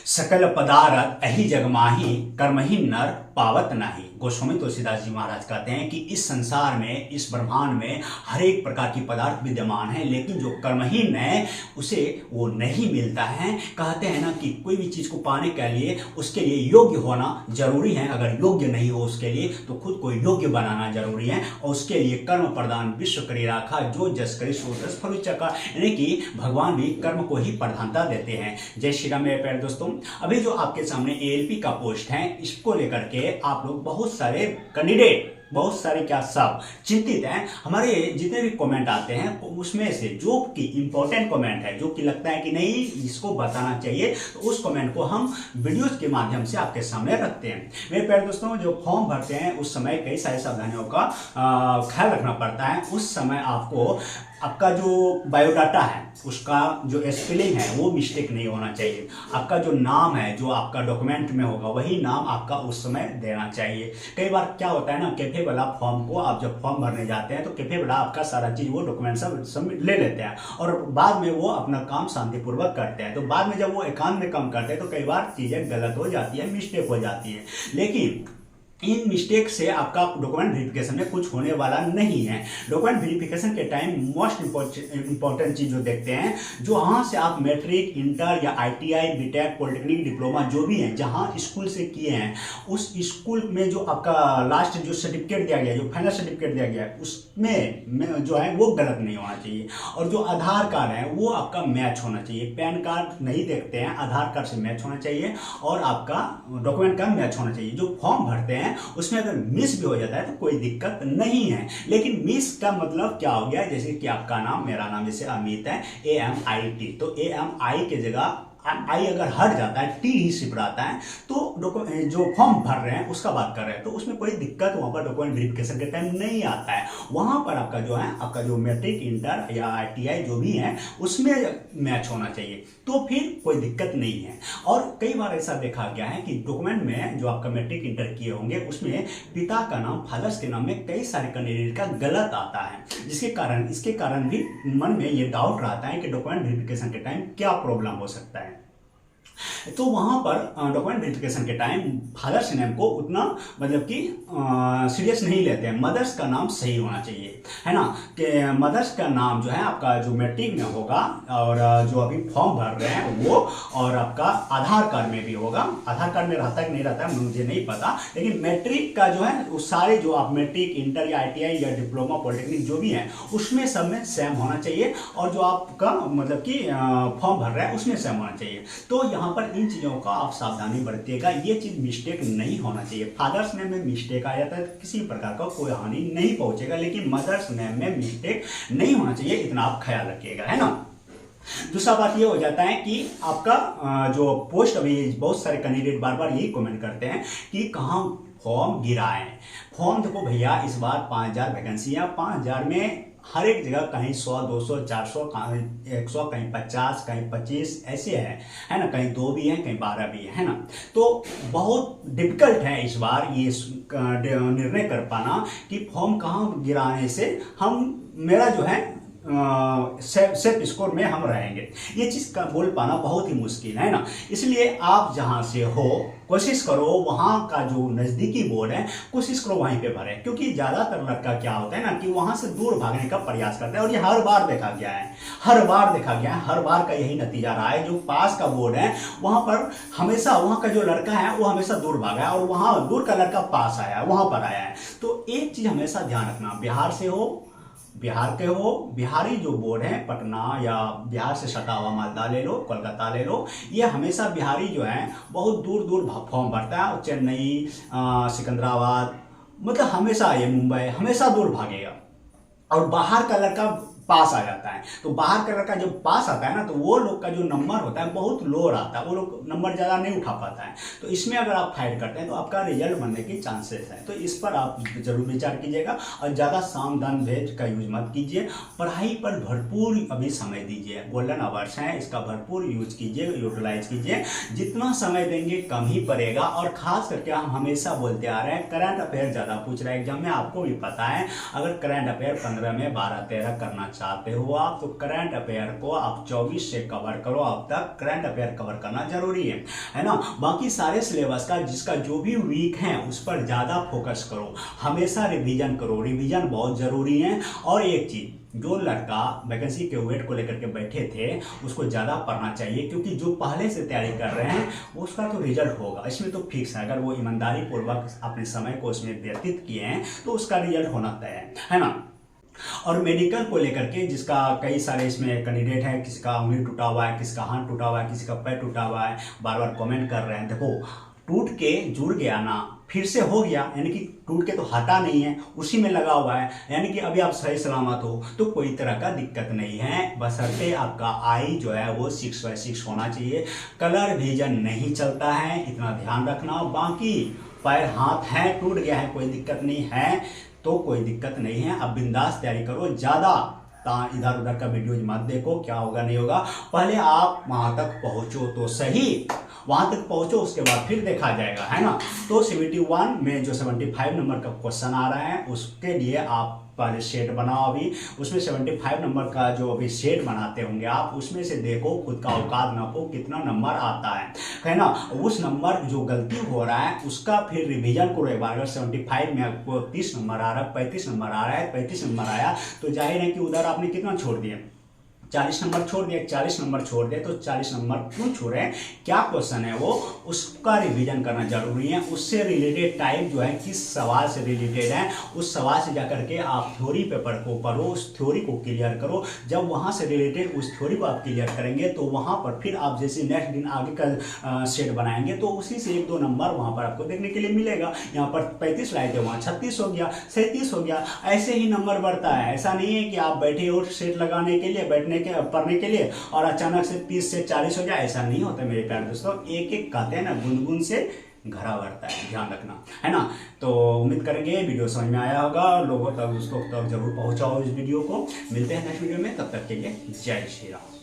सकल पदार्थ अहि जग माही कर्महीन नर पावत नाही। गोस्वामी तुलसीदास जी महाराज कहते हैं कि इस संसार में, इस ब्रह्मांड में हर एक प्रकार की पदार्थ विद्यमान है, लेकिन जो कर्महीन है उसे वो नहीं मिलता है। कहते हैं ना कि कोई भी चीज को पाने के लिए उसके लिए योग्य होना जरूरी है। अगर योग्य नहीं हो उसके लिए तो खुद को योग्य बनाना जरूरी है, और उसके लिए कर्म प्रदान विश्व करी राखा, जो जस करे सो तस फल चखा। यानी कि भगवान भी कर्म को ही प्रधानता देते हैं। जय श्री राम मेरे प्यारे दोस्तों। अभी जो आपके सामने एएलपी का पोस्ट है, इसको लेकर के आप लोग बहुत सारे कैंडिडेट, बहुत सारे क्या सब चिंतित हैं। हमारे जितने भी कमेंट आते हैं उसमें से जो कि इंपॉर्टेंट कमेंट है, जो कि लगता है कि नहीं इसको बताना चाहिए, तो उस कमेंट को हम वीडियोस के माध्यम से आपके सामने रखते हैं। मेरे प्यारे दोस्तों, जो फॉर्म भरते हैं उस समय कई सारी सावधानियों का ख्याल रखना पड़ता है। उस समय आपको आपका जो बायोडाटा है उसका जो स्पेलिंग है वो मिस्टेक नहीं होना चाहिए। आपका जो नाम है, जो आपका डॉक्यूमेंट में होगा, वही नाम आपका उस समय देना चाहिए। कई बार क्या होता है ना, कैफे वाला फॉर्म को आप जब फॉर्म भरने जाते हैं तो कैफे वाला आपका सारा चीज वो डॉक्यूमेंट सब ले लेते हैं, और बाद में वो अपना काम शांतिपूर्वक करते हैं। तो बाद में जब वो एकांत में काम करते हैं तो कई बार चीजें गलत हो जाती है, मिस्टेक हो जाती है। लेकिन इन मिस्टेक से आपका डॉक्यूमेंट वेरिफिकेशन में कुछ होने वाला नहीं है। डॉक्यूमेंट वेरिफिकेशन के टाइम मोस्ट इंपॉर्टेंट चीज जो देखते हैं, जो वहां से आप मैट्रिक, इंटर या आईटीआई, बीटेक, पॉलिटेक्निक, डिप्लोमा जो भी है, जहां स्कूल से किए हैं, उस स्कूल में जो आपका लास्ट जो सर्टिफिकेट दिया गया, जो फाइनल सर्टिफिकेट दिया गया है, उसमें जो है वो गलत नहीं होना चाहिए। और जो आधार कार्ड है वो आपका मैच होना चाहिए। पैन कार्ड नहीं देखते हैं, आधार कार्ड से मैच होना चाहिए, और आपका डॉक्यूमेंट का मैच होना चाहिए। जो फॉर्म भरते हैं उसमें अगर मिस भी हो जाता है तो कोई दिक्कत नहीं है। लेकिन मिस का मतलब क्या हो गया, जैसे कि आपका नाम, मेरा नाम जैसे अमित है, AMIT, तो AMI के जगह आई अगर हट जाता है, टी ही सिप रहता है, तो जो फॉर्म भर रहे हैं उसका बात कर रहे हैं, तो उसमें कोई दिक्कत वहां पर डॉक्यूमेंट वेरिफिकेशन के टाइम नहीं आता है। वहां पर आपका जो है, आपका जो मैट्रिक, इंटर या ITI जो भी है उसमें मैच होना चाहिए, तो फिर कोई दिक्कत नहीं है। और कई बार ऐसा देखा गया है कि डॉक्यूमेंट में जो आपका मैट्रिक, इंटर किए होंगे उसमें पिता का नाम, फादर्स के नाम में कई सारे कैंडिडेट का गलत आता है, इसके कारण भी मन में ये डाउट रहता है कि डॉक्यूमेंट वेरिफिकेशन के टाइम क्या प्रॉब्लम हो सकता है। तो वहां पर डॉक्यूमेंट वेरिफिकेशन के टाइम फादर्स नेम को उतना मतलब कि सीरियस नहीं लेते हैं। मदर्स का नाम सही होना चाहिए, है ना, कि मदर्स का नाम जो है आपका जो मैट्रिक में होगा, और जो अभी फॉर्म भर रहे हैं वो, और आपका आधार कार्ड में भी होगा। आधार कार्ड में रहता है कि नहीं रहता है मुझे नहीं पता, लेकिन मैट्रिक का जो है उस सारे जो आप मैट्रिक, इंटर या ITI या डिप्लोमा, पॉलिटेक्निक जो भी है उसमें सब में सेम होना चाहिए, और जो आपका मतलब कि फॉर्म भर रहा है उसमें सेम होना चाहिए। तो यहाँ पर इन चीजों का आप सावधानी बरतिएगा, ये चीज मिस्टेक नहीं होना चाहिए। फादर्स नेम में मिस्टेक आ जाता है तो किसी प्रकार का कोई हानि नहीं पहुंचेगा, लेकिन मदर्स नेम में मिस्टेक नहीं होना चाहिए, इतना आप ख्याल रखिएगा, है ना। दूसरा बात ये हो जाता है कि आपका जो पोस्ट, अभी बहुत सारे कैंडिडेट बार बार यही कमेंट करते हैं कि कहाँ फॉर्म गिराएं। फॉर्म देखो भैया, इस बार 5000 वैकेंसी है, 5000 में हर एक जगह कहीं 100, 200, 400, 100, कहीं 50, कहीं 25 ऐसे है ना, कहीं 2 भी है, कहीं 12 भी है ना। तो बहुत डिफिकल्ट है इस बार ये निर्णय कर पाना कि फॉर्म कहाँ गिराने से मेरा जो है सेफ स्कोर में हम रहेंगे। ये चीज का बोल पाना बहुत ही मुश्किल है ना। इसलिए आप जहां से हो कोशिश करो वहां का जो नजदीकी बोर्ड है, कोशिश करो वहीं पे भरे, क्योंकि ज्यादातर लड़का क्या होता है ना कि वहां से दूर भागने का प्रयास करता है, और ये हर बार देखा गया है, हर बार का यही नतीजा रहा है। जो पास का बोर्ड है वहां पर हमेशा वहां का जो लड़का है वो हमेशा दूर भागा है, और वहां दूर का लड़का पास आया है, वहां पर आया है। तो एक चीज हमेशा ध्यान रखना, बिहार से हो, बिहार के हो, बिहारी जो बोर्ड है, पटना या बिहार से सटा हुआ मालदा ले लो, कोलकाता ले लो, ये हमेशा बिहारी जो है बहुत दूर दूर फॉर्म भरता है। चेन्नई, सिकंदराबाद, मतलब हमेशा ये मुंबई हमेशा दूर भागेगा, और बाहर का लड़का पास आ जाता है। तो बाहर का लड़का जब पास आता है ना, तो वो लोग का जो नंबर होता है बहुत लो रहता है, वो लोग नंबर ज़्यादा नहीं उठा पाता है। तो इसमें अगर आप फाइट करते हैं तो आपका रिजल्ट बनने की चांसेस है। तो इस पर आप जरूर विचार कीजिएगा, और ज़्यादा साम दान भेद का यूज मत कीजिए। पढ़ाई पर भरपूर अभी समय दीजिए, गोल्डन आवर्स हैं, इसका भरपूर यूज कीजिए, यूटिलाइज कीजिए। जितना समय देंगे कम ही पड़ेगा। और खास करके हम हमेशा बोलते आ रहे हैं, करंट अफेयर ज़्यादा पूछ रहे हैं एग्जाम में, आपको भी पता है। अगर करंट अफेयर 15 में 12-13 करना चाहते हो आप, तो करंट अफेयर को आप 24 से कवर करो। अब तक करंट अफेयर कवर करना जरूरी है ना। बाकी सारे सिलेबस का जिसका जो भी वीक है उस पर ज़्यादा फोकस करो, हमेशा रिवीजन करो, रिवीजन बहुत ज़रूरी है। और एक चीज़, जो लड़का वैकेंसी के वेट को लेकर के बैठे थे उसको ज़्यादा पढ़ना चाहिए, क्योंकि जो पहले से तैयारी कर रहे हैं उसका तो रिजल्ट होगा, इसमें तो फिक्स है। अगर वो ईमानदारी पूर्वक अपने समय को उसमें व्यतीत किए हैं तो उसका रिजल्ट होना तय है ना। और मेडिकल को लेकर के जिसका कई सारे इसमें कैंडिडेट हैं, किसी का उंगली टूटा हुआ है, किसी का हाथ टूटा हुआ है, किसी का पैर टूटा हुआ है, बार बार कमेंट कर रहे हैं। देखो, टूट के जुड़ गया ना, फिर से हो गया, यानी कि टूट के तो हटा नहीं है, उसी में लगा हुआ है, यानी कि अभी आप सही सलामत हो, तो कोई तरह का दिक्कत नहीं है। बशर्ते आपका आई जो है वो 6/6 होना चाहिए। कलर विजन नहीं चलता है, इतना ध्यान रखना। बाकी पैर हाथ है, टूट गया है, कोई दिक्कत नहीं है, तो कोई दिक्कत नहीं है। अब बिंदास तैयारी करो, ज़्यादा इधर उधर का वीडियो मत देखो, क्या होगा नहीं होगा। पहले आप वहां तक पहुंचो तो सही, वहां तक पहुंचो, उसके बाद फिर देखा जाएगा, है ना। तो 71 में जो 75 नंबर का क्वेश्चन आ रहा है उसके लिए आप पहले सेट बनाओ। अभी उसमें 75 नंबर का जो अभी सेट बनाते होंगे आप, उसमें से देखो, खुद का औकात नापो कितना नंबर आता है ना। उस नंबर जो गलती हो रहा है उसका फिर रिवीजन करो एक बार। अगर 75 में आपको 30 नंबर आ रहा है, 35 नंबर आ रहा है, 35 नंबर आया, तो जाहिर है कि उधर आपने कितना छोड़ दिया, 40 नंबर छोड़ दिया। 40 नंबर छोड़ दिया तो 40 नंबर क्यों छोड़े, क्या क्वेश्चन है वो, उसका रिवीजन करना जरूरी है। उससे रिलेटेड टाइप जो है, किस सवाल से रिलेटेड है, उस सवाल से जाकर के आप थ्योरी पेपर को पढ़ो, उस थ्योरी को क्लियर करो। जब वहां से रिलेटेड उस थ्योरी को आप क्लियर करेंगे तो वहां पर फिर आप जैसे नेक्स्ट दिन आगे का सेट बनाएंगे तो उसी से 1-2 नंबर वहां पर आपको देखने के लिए मिलेगा। यहाँ पर 35 लाए थे, वहाँ 36 हो गया, 37 हो गया, ऐसे ही नंबर बढ़ता है। ऐसा नहीं है कि आप बैठे और सेट लगाने के लिए, बैठने के पढ़ने के लिए, और अचानक से 30 से 40 हो जाए, ऐसा नहीं होता मेरे प्यारे दोस्तों। एक एक कहते हैं ना, गुनगुन से घड़ा भरता है, ध्यान रखना, है ना। तो उम्मीद करेंगे वीडियो समझ में आया होगा, लोगों तक उसको तक जरूर पहुंचाओ इस वीडियो को। मिलते हैं नेक्स्ट वीडियो में, तब तक के लिए जय श्री राम।